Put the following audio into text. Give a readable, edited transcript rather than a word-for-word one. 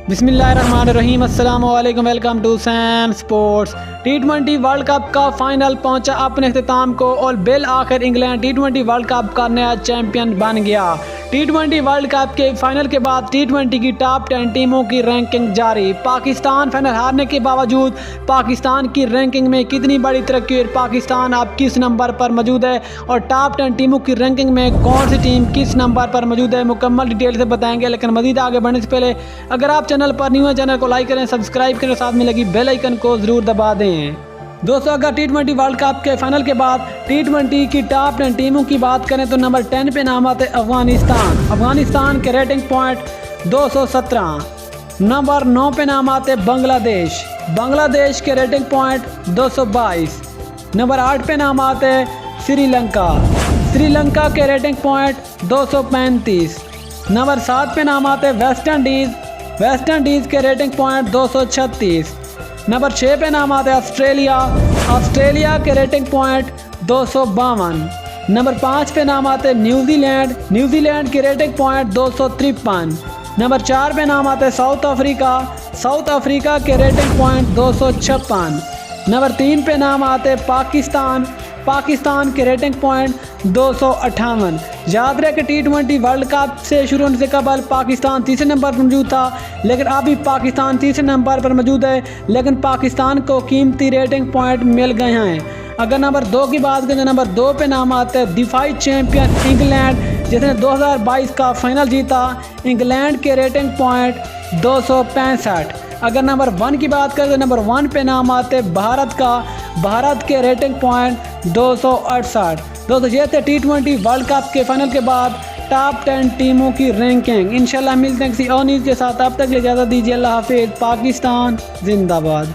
बिस्मिल्लाहिर्रहमानिर्रहीम, अस्सलाम वालेकुम, welcome to Sain sports. T20 world cup का फाइनल पहुंचा अपने अख्ताम को और बिल आखिर इंग्लैंड T20 वर्ल्ड कप का नया चैंपियन बन गया। T20 वर्ल्ड कप के फाइनल के बाद T20 की टॉप 10 टीमों की रैंकिंग जारी। पाकिस्तान फाइनल हारने के बावजूद पाकिस्तान की रैंकिंग में कितनी बड़ी तरक्की और पाकिस्तान अब किस नंबर पर मौजूद है और टॉप 10 टीमों की रैंकिंग में कौन सी टीम किस नंबर पर मौजूद है, मुकम्मल डिटेल से बताएंगे। लेकिन मज़ीद आगे बढ़ने से पहले अगर आप चैनल पर न्यू है, चैनल को लाइक करें, सब्सक्राइब करें, साथ में लगी बेल आइकन को ज़रूर दबा दें। दोस्तों, अगर T20 वर्ल्ड कप के फाइनल के बाद T20 की टॉप 10 टीमों की बात करें तो नंबर 10 पे नाम आते अफगानिस्तान के रेटिंग पॉइंट 217। नंबर 9 पे नाम आते बांग्लादेश के रेटिंग पॉइंट 222। नंबर 8 पे नाम आते श्रीलंका के रेटिंग पॉइंट 235। नंबर 7 पे नाम आते वेस्ट इंडीज़ के रेटिंग पॉइंट 236। नंबर 6 पे नाम आते ऑस्ट्रेलिया के रेटिंग पॉइंट 252। नंबर 5 पे नाम आते न्यूजीलैंड के रेटिंग पॉइंट 253। नंबर 4 पे नाम आते साउथ अफ्रीका के रेटिंग पॉइंट 256। नंबर 3 पे नाम आते पाकिस्तान के रेटिंग पॉइंट 258। याद रहे कि T20 वर्ल्ड कप से शुरू होने से कबल पाकिस्तान तीसरे नंबर पर मौजूद था, लेकिन अभी पाकिस्तान तीसरे नंबर पर मौजूद है, लेकिन पाकिस्तान को कीमती रेटिंग पॉइंट मिल गए हैं। अगर नंबर 2 की बात करें तो नंबर 2 पे नाम आते हैं डिफाइट चैंपियन इंग्लैंड, जिसने 2022 का फाइनल जीता। इंग्लैंड के रेटिंग पॉइंट 265। अगर नंबर 1 की बात करें तो नंबर 1 पे नाम आते भारत के रेटिंग पॉइंट 268। दोस्तों, ये थे T20 वर्ल्ड कप के फाइनल के बाद टॉप 10 टीमों की रैंकिंग। इंशाल्लाह मिलते हैं किसी और न्यूज़ के साथ, अब तक के लिए इजाज़त दीजिए। अल्लाह हाफिज़। पाकिस्तान जिंदाबाद।